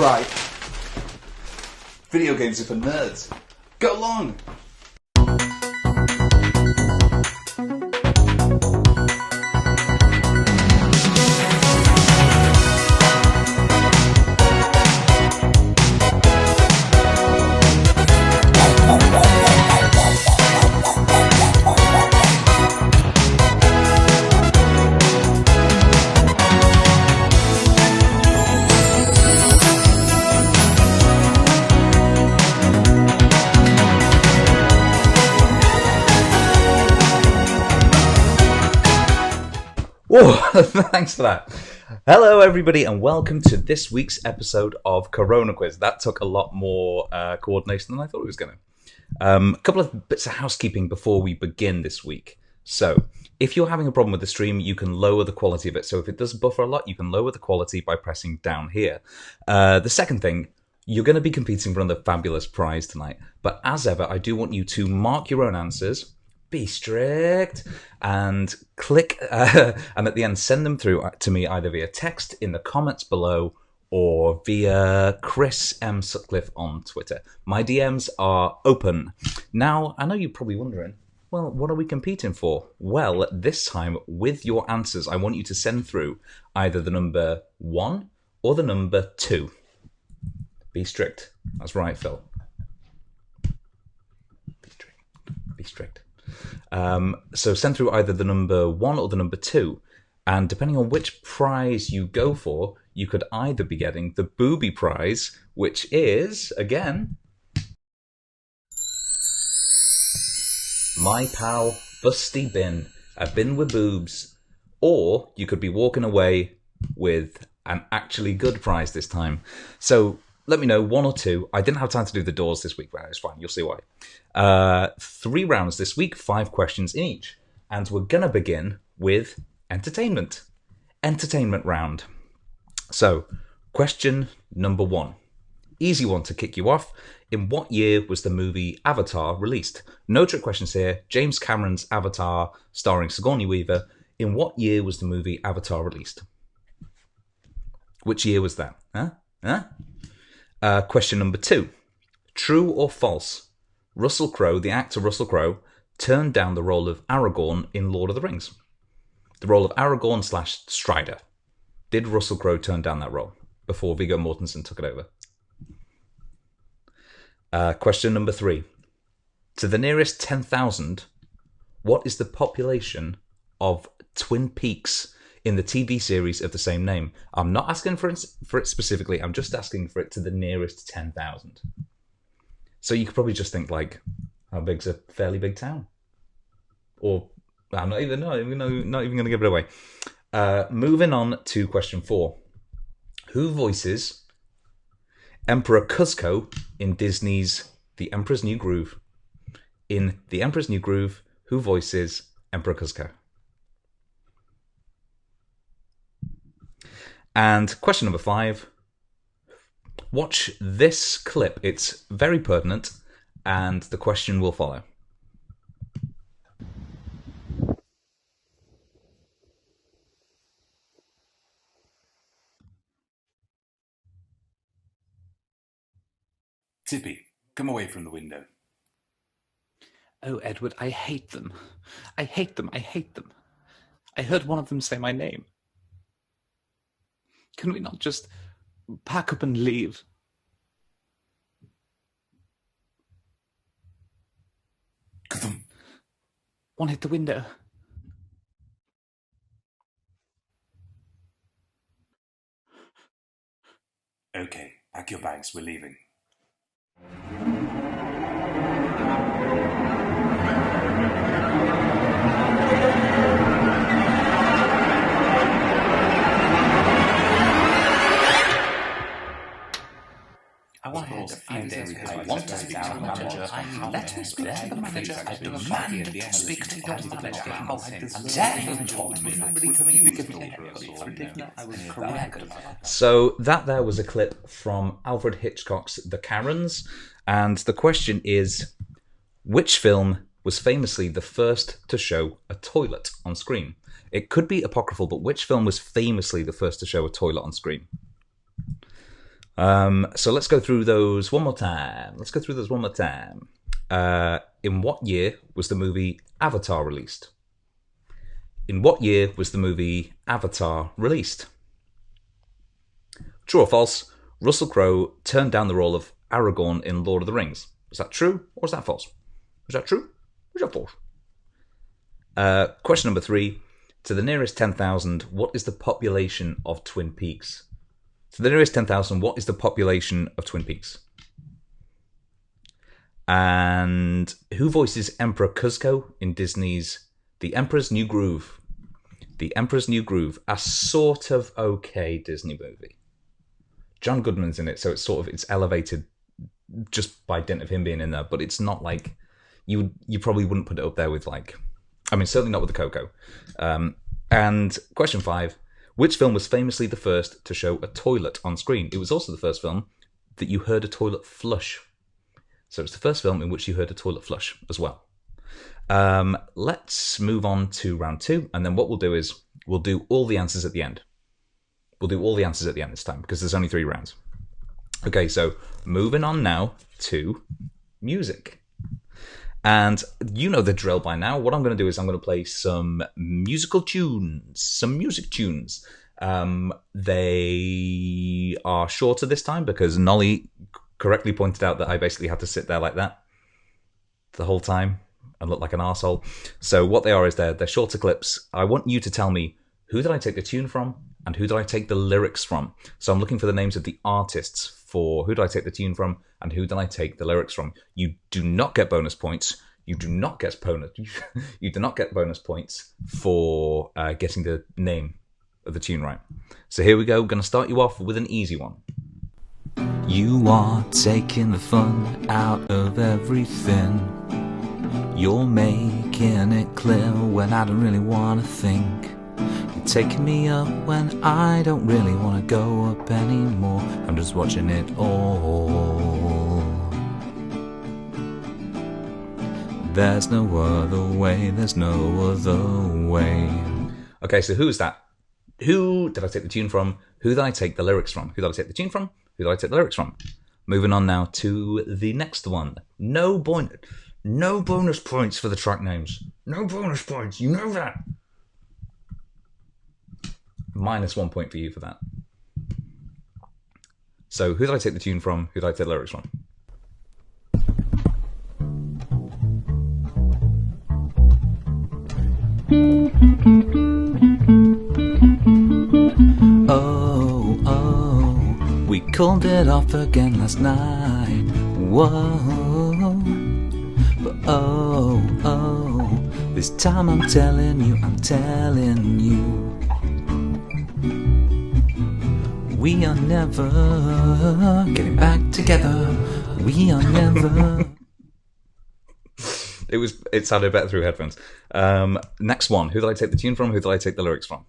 Right. Video games are for nerds. Go along! Whoa, thanks for that. Hello, everybody, and welcome to this week's episode of CoronaQuiz. That took a lot more coordination than I thought it was going to. A couple of bits of housekeeping before we begin this week. So, if you're having a problem with the stream, you can lower the quality of it. So if it does buffer a lot, you can lower the quality by pressing down here. The second thing, you're going to be competing for another fabulous prize tonight. But as ever, I do want you to mark your own answers. Be strict, and click, and at the end send them through to me either via text in the comments below or via Chris M. Sutcliffe on Twitter. My DMs are open. Now, I know you're probably wondering, well, what are we competing for? Well, this time, with your answers, I want you to send through either the number 1 or the number 2. Be strict. That's right, Phil. Be strict. So send through either the number 1 or the number 2, and depending on which prize you go for, you could either be getting the booby prize, which is, again, my pal Busty Bin, a bin with boobs, or you could be walking away with an actually good prize this time. So let me know, 1 or 2. I didn't have time to do the doors this week, but it's fine. You'll see why. 3 rounds this week, 5 questions in each. And we're going to begin with entertainment. Entertainment round. So, question number 1. Easy one to kick you off. In what year was the movie Avatar released? No trick questions here. James Cameron's Avatar, starring Sigourney Weaver. In what year was the movie Avatar released? Which year was that? Question number 2. True or false? Russell Crowe, the actor Russell Crowe, turned down the role of Aragorn in Lord of the Rings. The role of Aragorn / Strider. Did Russell Crowe turn down that role before Viggo Mortensen took it over? Question number 3. To the nearest 10,000, what is the population of Twin Peaks in the TV series of the same name? I'm not asking for it specifically. I'm just asking for it to the nearest 10,000. So you could probably just think, like, how big's a fairly big town? Or, I'm not even going to give it away. Moving on to question 4. Who voices Emperor Kuzco in Disney's The Emperor's New Groove? In The Emperor's New Groove, who voices Emperor Kuzco? And question number 5. Watch this clip. It's very pertinent, and the question will follow. Tippy, come away from the window. Oh, Edward, I hate them. I hate them. I hate them. I heard one of them say my name. Can we not just pack up and leave? One hit the window. Okay, pack your bags, we're leaving. I want to hold a few days because I want to speak to the manager. Let me speak to the manager. I demand to speak to your manager. How dare you talk to me? Nobody coming to give me I was correct. So that there was a clip from Alfred Hitchcock's The Karens, and the question is, which film was famously the first to show a toilet on screen? It could be apocryphal, but which film was famously the first to show a toilet on screen? So let's go through those one more time. In what year was the movie Avatar released? In what year was the movie Avatar released? True or false? Russell Crowe turned down the role of Aragorn in Lord of the Rings. Is that true or is that false? Is that true or is that false? Question number 3. To the nearest 10,000, what is the population of Twin Peaks? To the nearest 10,000, what is the population of Twin Peaks? And who voices Emperor Kuzco in Disney's The Emperor's New Groove? The Emperor's New Groove, a sort of okay Disney movie. John Goodman's in it, so it's elevated just by dint of him being in there, but it's not like you probably wouldn't put it up there with certainly not with the Coco. And question 5, which film was famously the first to show a toilet on screen? It was also the first film that you heard a toilet flush. So it's the first film in which you heard a toilet flush as well. Let's move on to round 2, and then what we'll do is we'll do all the answers at the end. We'll do all the answers at the end this time because there's only 3 rounds. Okay, so moving on now to music. And you know the drill by now. What I'm going to do is I'm going to play some music tunes. They are shorter this time because Nolly correctly pointed out that I basically had to sit there like that the whole time and look like an arsehole. So what they are is they're shorter clips. I want you to tell me, who did I take the tune from and who did I take the lyrics from? So I'm looking for the names of the artists for who did I take the tune from and who did I take the lyrics from. You do not get bonus points. You do not get bonus points for getting the name of the tune right. So here we go. I'm going to start you off with an easy one. You are taking the fun out of everything. You're making it clear when I don't really want to think. You're taking me up when I don't really want to go up anymore. I'm just watching it all. There's no other way, there's no other way. Okay, so who's that? Who did I take the tune from? Who did I take the lyrics from? Who did I take the tune from? Who did I take the lyrics from? Moving on now to the next one. No bonus points for the track names. No bonus points, you know that. -1 point for you for that. So who did I take the tune from? Who did I take the lyrics from? Oh, we called it off again last night. Whoa, but this time I'm telling you, we are never getting back together. We are never. It sounded better through headphones. Next one. Who did I take the tune from? Who did I take the lyrics from?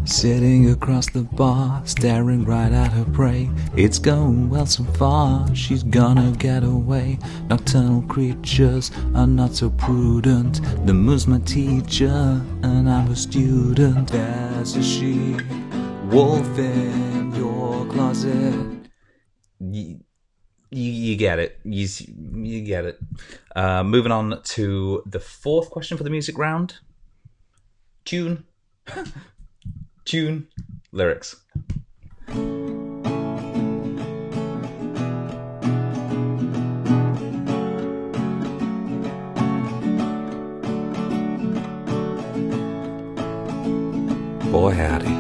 Sitting across the bar, staring right at her prey. It's going well so far, she's gonna get away. Nocturnal creatures are not so prudent. The moon's my teacher, and I'm a student. There's a she, wolf in your closet. You get it. You get it. Moving on to the 4th question for the music round. Tune. Tune, lyrics. Boy, howdy.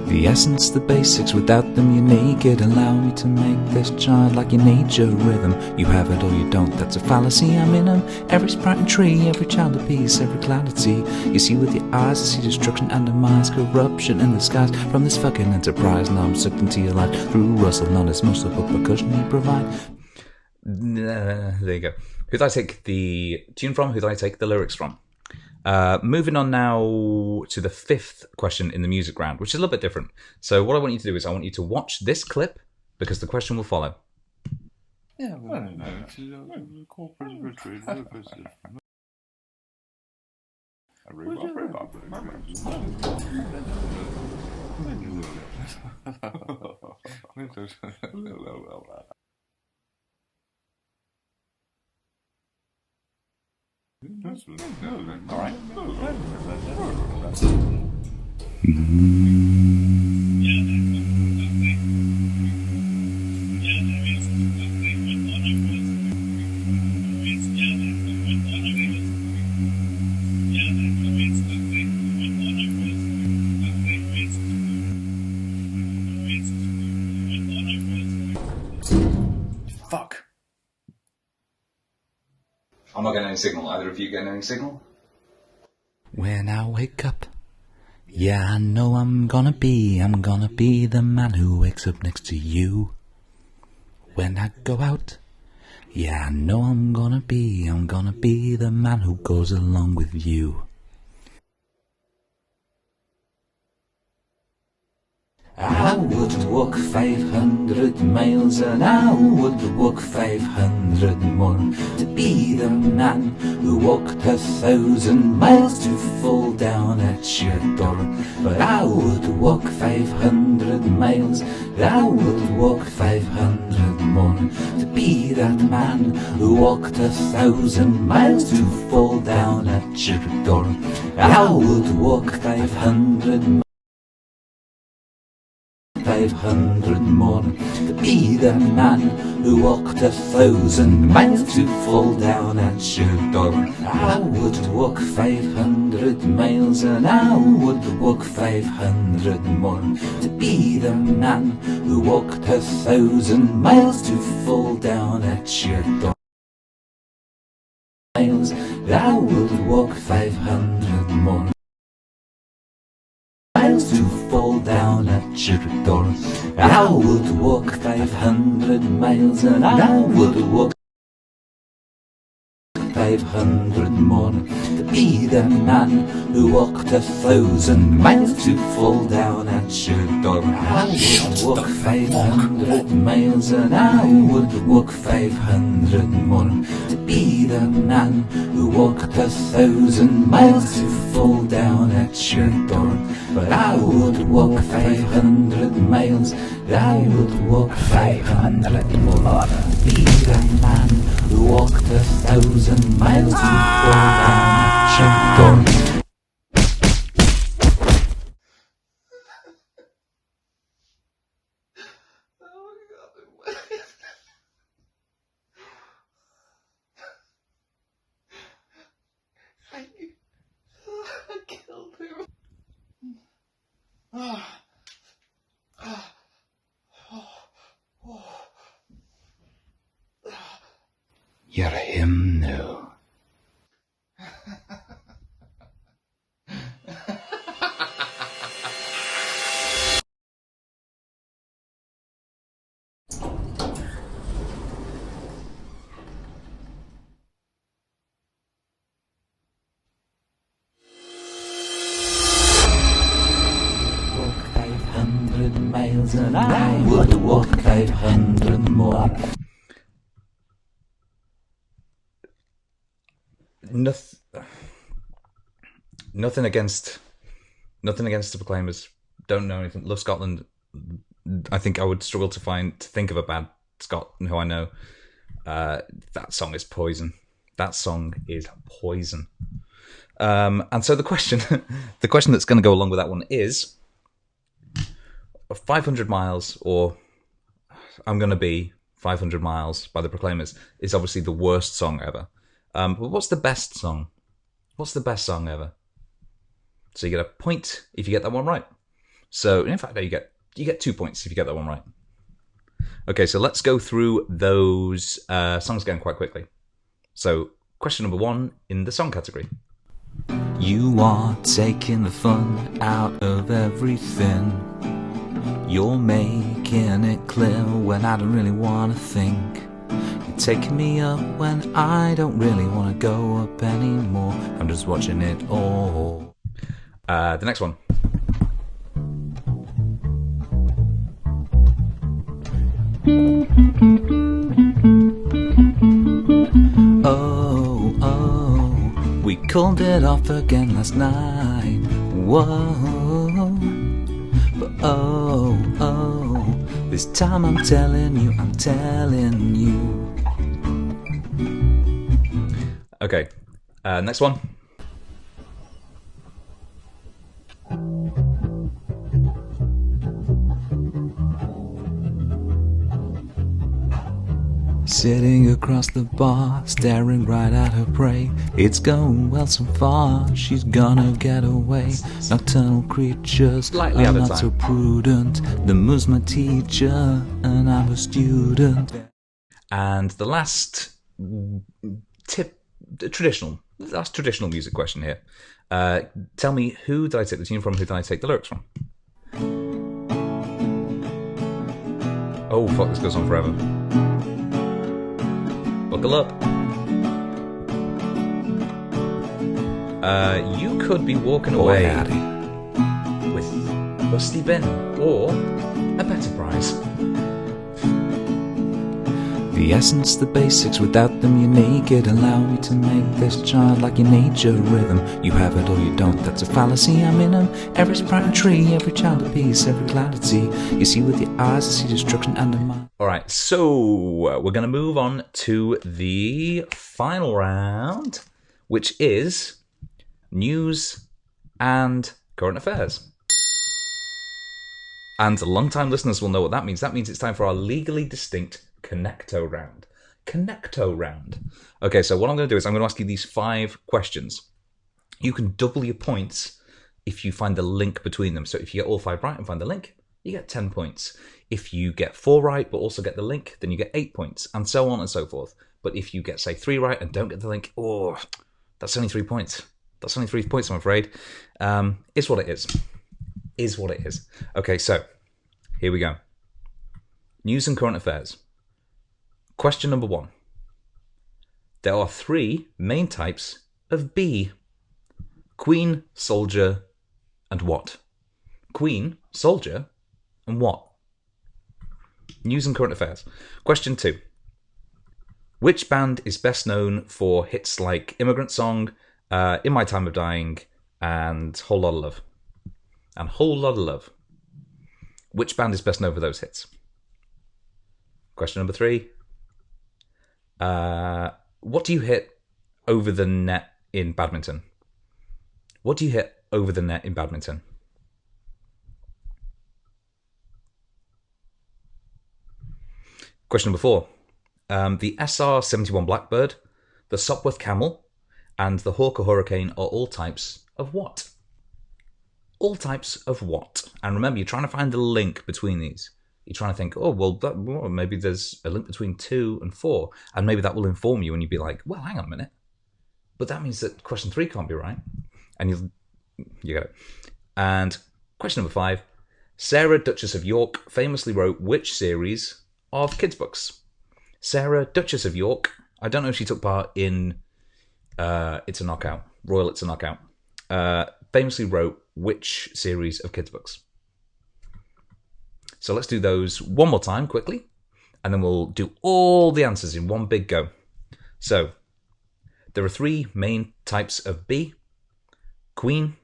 The essence, the basics, without them you're naked. Allow me to make this childlike your nature rhythm. You have it or you don't, that's a fallacy. I'm in them, every sprite and tree, every child of peace, every cloud at sea. You see with your eyes, I see destruction and demise, corruption in the skies from this fucking enterprise. Now I'm sucked into your life through rustle, not as much of a percussion you provide. There you go. Who did I take the tune from? Who did I take the lyrics from? Moving on now to the fifth question in the music round, which is a little bit different. So what I want you to do is I want you to watch this clip because the question will follow. Yeah, well, no, corporate retreat. All right. Fuck. I'm not getting any signal. Either of you getting any signal? When I wake up, yeah, I know I'm gonna be the man who wakes up next to you. When I go out, yeah, I know I'm gonna be the man who goes along with you. I would walk 500 miles and I would walk 500 more to be the man who walked 1,000 miles to fall down at your door. But I would walk 500 miles, I would walk 500 more to be that man who walked 1,000 miles to fall down at your door. I would walk 500 more to be the man who walked 1,000 miles to fall down at your door. I would walk 500 miles and I would walk 500 more to be the man who walked 1,000 miles to fall down at your door. Miles, I would walk 500 more to fall down at your door. I would walk 500 miles and I would walk 500 more to be the man who walked 1,000 miles to fall down at your door. I would walk 500 miles and I would walk 500 more to be the man who walked 1,000 miles to fall down at your door. But I would walk 500 miles, I would walk 500 more to be the man who walked 1,000 miles to fall down at your door. You're him now. Walk 500 miles and I would walk 500 more. Nothing against the Proclaimers. Don't know anything. Love Scotland. I think I would struggle to think of a bad Scot who I know. That song is poison. That song is poison. And so the question that's going to go along with that one is 500 miles, or I'm going to be 500 miles by the Proclaimers is obviously the worst song ever. But what's the best song? What's the best song ever? So you get a point if you get that one right. So in fact, you get 2 points if you get that one right. Okay, so let's go through those songs again quite quickly. So question number 1 in the song category. You are taking the fun out of everything. You're making it clear when I don't really want to think. You're taking me up when I don't really want to go up anymore. I'm just watching it all. The next one. Oh, we called it off again last night. Whoa, but this time I'm telling you. Okay, next one. Sitting across the bar, staring right at her prey. It's going well so far, she's gonna get away. Nocturnal creatures Slightly are out of not time. so prudent. The moon's my teacher, and I'm a student. And the last traditional music question here. Tell me, who did I take the tune from? Who did I take the lyrics from? Oh, fuck, this goes on forever. Buckle up. You could be walking away with Rusty Bin or a better prize. The essence, the basics, without them you're naked. Allow me to make this child like your nature rhythm. You have it or you don't, that's a fallacy, I'm in 'em. Every sprite tree, every child of peace, every cloud at sea. You see with your eyes, I see destruction under my... Alright, so we're going to move on to the final round, which is news and current affairs. And long-time listeners will know what that means. That means it's time for our legally distinct Connecto round. Okay, so what I'm going to do is I'm going to ask you these 5 questions. You can double your points if you find the link between them. So if you get all 5 right and find the link, you get 10 points. If you get 4 right but also get the link, then you get 8 points, and so on and so forth. But if you get, say, 3 right and don't get the link, that's only 3 points. I'm afraid. Is what it is. Okay, so here we go. News and current affairs. Question number 1. There are 3 main types of bee. Queen, soldier, and what? Queen, soldier, and what? News and current affairs. Question 2. Which band is best known for hits like Immigrant Song, In My Time of Dying, and Whole Lot of Love? Which band is best known for those hits? Question number 3. What do you hit over the net in badminton? Question number 4. The SR-71 Blackbird, the Sopwith Camel, and the Hawker Hurricane are all types of what? And remember, you're trying to find the link between these. You're trying to think, maybe there's a link between 2 and 4, and maybe that will inform you, and you'd be like, well, hang on a minute. But that means that question 3 can't be right. And you get it. And question number 5. Sarah, Duchess of York, famously wrote which series of kids' books? Sarah, Duchess of York. I don't know if she took part in It's a Knockout. Royal It's a Knockout. Famously wrote which series of kids' books? So let's do those one more time quickly, and then we'll do all the answers in one big go. So there are 3 main types of bee. Queen,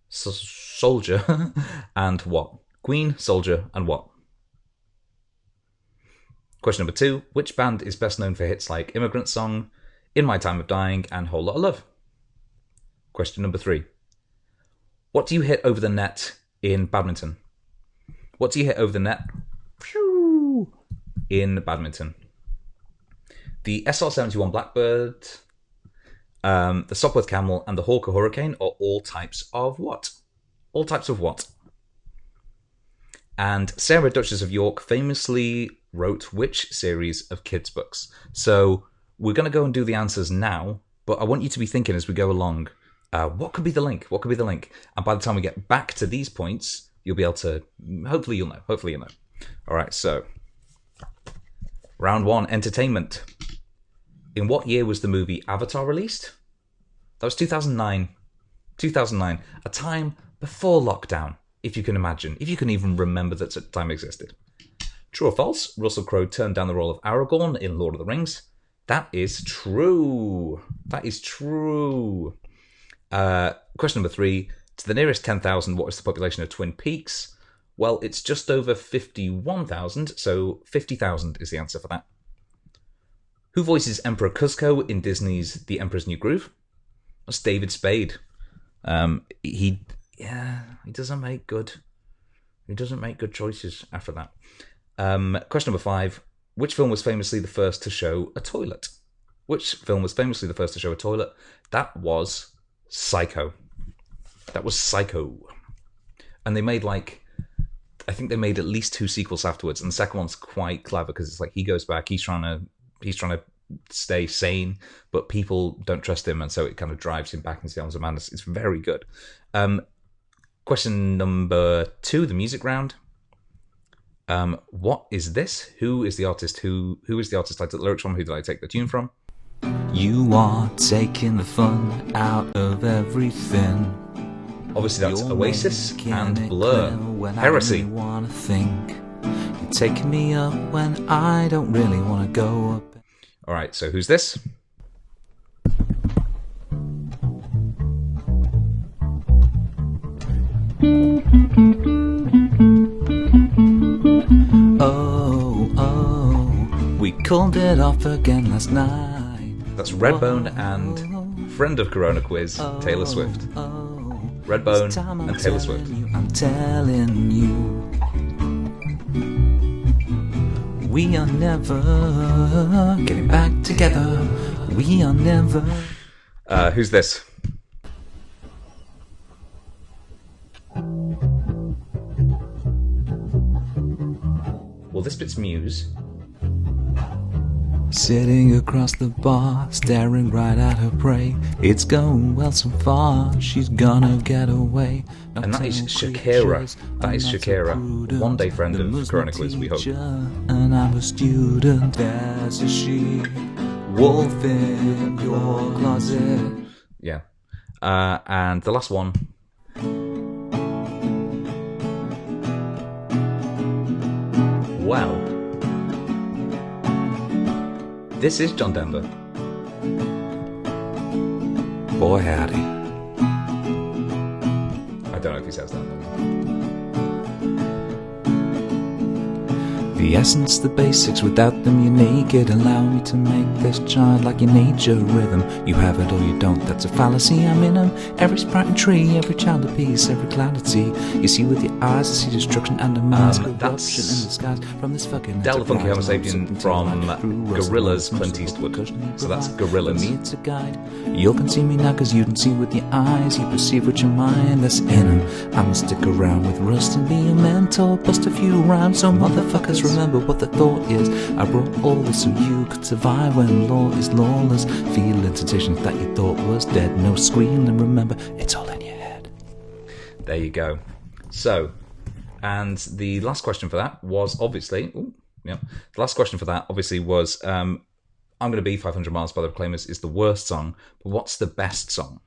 soldier, and what? Queen, soldier, and what? Question number 2. Which band is best known for hits like Immigrant Song, In My Time of Dying, and Whole Lot of Love? Question number 3. What do you hit over the net in badminton? In badminton? The SR-71 Blackbird, the Sopwith Camel, and the Hawker Hurricane are all types of what? And Sarah, Duchess of York, famously wrote which series of kids' books? So we're going to go and do the answers now, but I want you to be thinking as we go along, what could be the link? And by the time we get back to these points, you'll be able to, hopefully you'll know. All right, so Round 1, entertainment. In what year was the movie Avatar released? That was 2009. 2009, a time before lockdown, if you can imagine, if you can even remember that such time existed. True or false? Russell Crowe turned down the role of Aragorn in Lord of the Rings. That is true. That is true. Question number 3. To the nearest 10,000, what is the population of Twin Peaks? Well, it's just over 51,000, so 50,000 is the answer for that. Who voices Emperor Kuzco in Disney's The Emperor's New Groove? That's David Spade. He doesn't make good choices after that. Question number 5. Which film was famously the first to show a toilet? That was Psycho. And they made I think they made at least 2 sequels afterwards, and the second one's quite clever because it's like he goes back, he's trying to stay sane, but people don't trust him, and so it kind of drives him back into the arms of madness. It's very good. Question number 2, the music round. What is this? Who is the artist? Who is the artist I took the lyrics from? Who did I take the tune from? You are taking the fun out of everything. Obviously that's Oasis and Blur. Heresy. You're taking me up when I don't really want to go up. Alright, so who's this? Oh, we called it off again last night. That's Redbone and friend of CoronaQuiz, Taylor Swift. Redbone and Taylor Swift. I'm telling you, we are never getting back together. We are never. Who's this? Well, this bit's Muse. Sitting across the bar, staring right at her prey. It's going well so far, she's gonna get away. And that is Shakira. That is Shakira. One day friend of CoronaQuiz, we hope. And I'm a student, there's a she, wolf in your closet. Yeah. And the last one. Well, this is John Denver. Boy howdy. I don't know if he says that. The essence, the basics, without them you're naked. Allow me to make this child like your nature rhythm. You have it or you don't, that's a fallacy, I'm in 'em. Every sprite and tree, every child of peace, every cloud at sea. You see with your eyes, I see destruction and demise. Corruption in the skies from this fucking Del the Funky Homo Sapien from Gorillaz, Clint Eastwood. So that's Gorillaz. For me it's a guide. You can see me now cause you don't see with your eyes. You perceive with your mind, that's in 'em. I'ma stick around with Rust and be a mentor. Bust a few rhymes so motherfuckers remember what the thought is. I brought all this so you could survive when law is lawless. Feeling sensations that you thought was dead. No squealing, remember, it's all in your head. There you go. So, and the last question for that was obviously... The last question for that obviously was... I'm Gonna Be 500 Miles by the Proclaimers is the worst song, but what's the best song?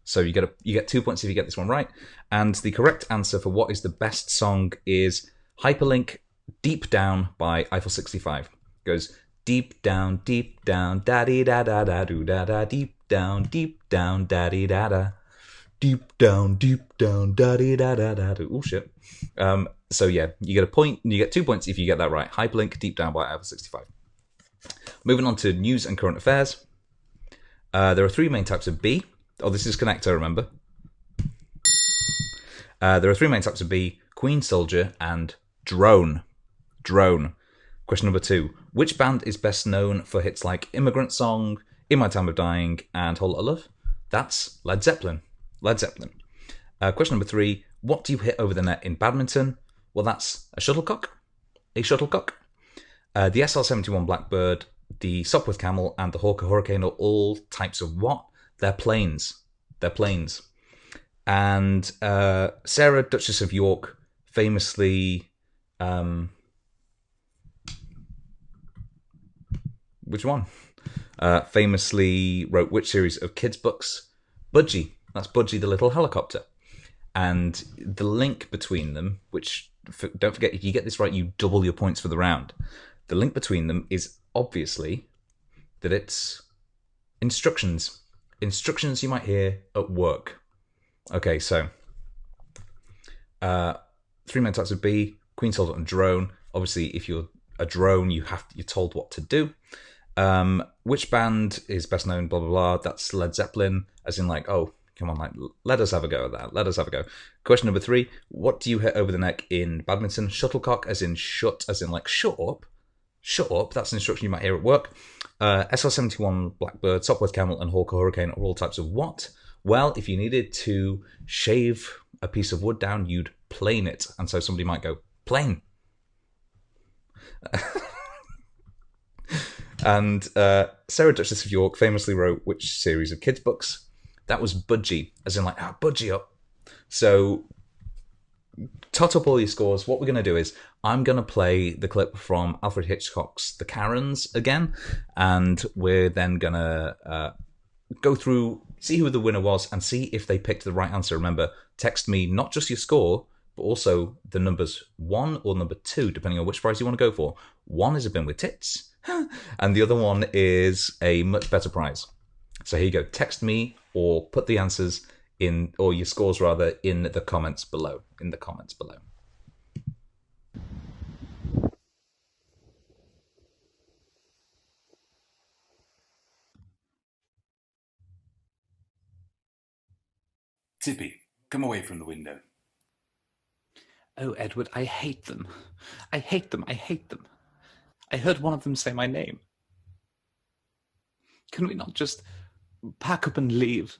So you get 2 points if you get this one right. And the correct answer for what is the best song is Hyperlink Deep Down by Eiffel 65. It goes deep down, da-dee da-da-da, do-da-da, deep down, da-dee da-da. Deep down, da-dee da-da-da. Oh, shit. So, yeah, you get a point, you get 2 points if you get that right. Hyperlink Deep Down by Eiffel 65. Moving on to news and current affairs. There are 3 main types of bee. Oh, this is connector, remember. There are 3 main types of bee: queen, soldier, and drone. Question number 2. Which band is best known for hits like Immigrant Song, In My Time of Dying, and Whole Lotta Love? That's Led Zeppelin. Question number 3. What do you hit over the net in badminton? Well, that's a shuttlecock. The SL-71 Blackbird, the Sopwith Camel, and the Hawker Hurricane are all types of what? They're planes. And Sarah, Duchess of York, famously which one? Famously wrote which series of kids' books? Budgie. That's Budgie the Little Helicopter. And the link between them, which, don't forget, if you get this right, you double your points for the round. The link between them is obviously that it's instructions. Instructions you might hear at work. Okay, so 3 main types of bee, queen, soldier, and drone. Obviously, if you're a drone, you're told what to do. Which band is best known? Blah blah blah. That's Led Zeppelin. As in, like, oh, come on, like, let us have a go at that. Let us have a go. Question number 3: what do you hit over the neck in badminton? Shuttlecock, as in shut, as in like shut up. Shut up. That's an instruction you might hear at work. SL-71 Blackbird, Sopwith Camel, and Hawker Hurricane are all types of what? Well, if you needed to shave a piece of wood down, you'd plane it. And so somebody might go, plane. And Sarah Duchess of York famously wrote which series of kids' books? That was Budgie, as in like, budgie up. So, tot up all your scores. What we're going to do is, I'm going to play the clip from Alfred Hitchcock's The Karens again, and we're then going to go through, see who the winner was, and see if they picked the right answer. Remember, text me not just your score, but also the numbers 1 or number 2, depending on which prize you want to go for. 1 is a bin with tits, and the other one is a much better prize. So here you go. Text me or put the answers in, or your scores rather, in the comments below. In the comments below. Tippy, come away from the window. Oh, Edward, I hate them. I hate them. I hate them. I heard one of them say my name. Can we not just pack up and leave?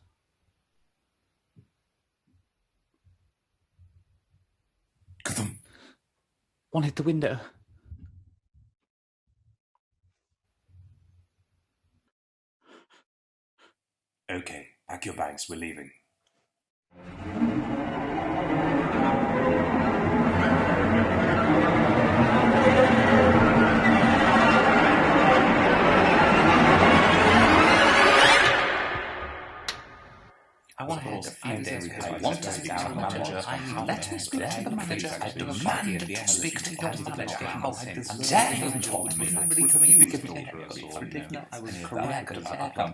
Ka-thum. One hit the window. Okay, pack your bags, we're leaving. I want to have a few days because I want to sit down with the manager. Let me speak to the manager. I demand to speak to your manager. And dare you told me nobody coming to give me I was correct about that.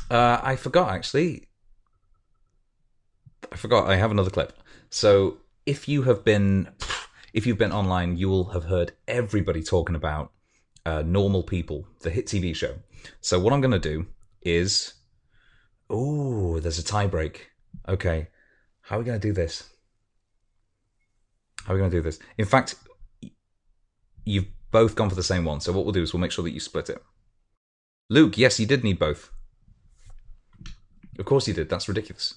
I forgot, actually. I have another clip. So if you've been online, you will have heard everybody talking about Normal People, the hit TV show. So what I'm going to do is, there's a tie break. Okay, how are we going to do this? In fact, you've both gone for the same one. So what we'll do is we'll make sure that you split it. Luke, yes, you did need both. Of course you did. That's ridiculous.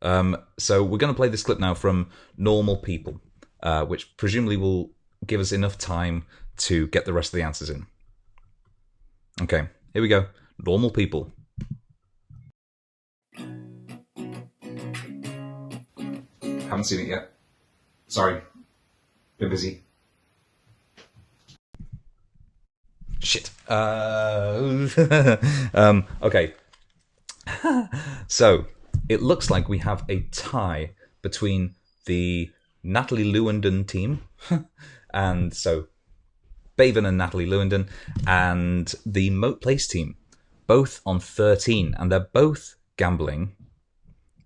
So we're going to play this clip now from Normal People, which presumably will give us enough time to get the rest of the answers in. Okay, here we go. Normal People. Haven't seen it yet. Sorry. Been busy. Shit. Okay. So, it looks like we have a tie between the Natalie Lewandon team, and so Baven and Natalie Lewandon, and the Moat Place team, both on 13, and they're both gambling.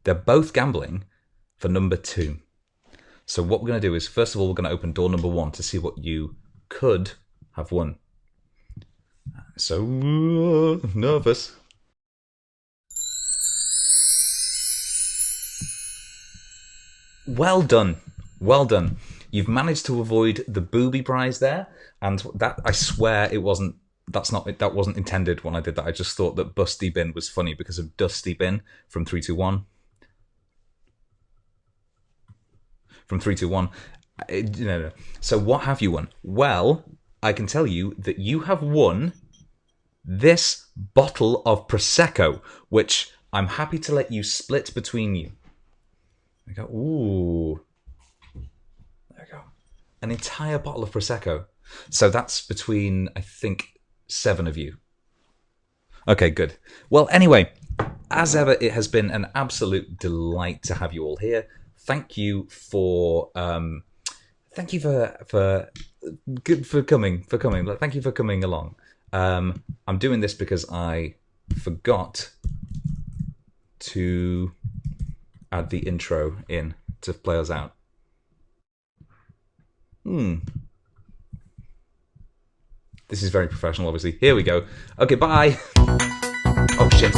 They're both gambling for number 2. So what we're going to do is, first of all, we're going to open door number 1 to see what you could have won. So nervous. Well done. Well done. You've managed to avoid the booby prize there, and that, I swear, it wasn't. That wasn't intended when I did that. I just thought that Busty Bin was funny because of Dusty Bin from 321. From 321. No. So what have you won? Well, I can tell you that you have won this bottle of Prosecco, which I'm happy to let you split between you. There we go. Ooh. There we go. an entire bottle of Prosecco. So that's between, I think, 7 of you. Okay, good. Well, anyway, as ever, it has been an absolute delight to have you all here. Thank you for coming. Thank you for coming along. I'm doing this because I forgot to add the intro in to play us out. This is very professional, obviously. Here we go. Okay, bye. Oh, shit.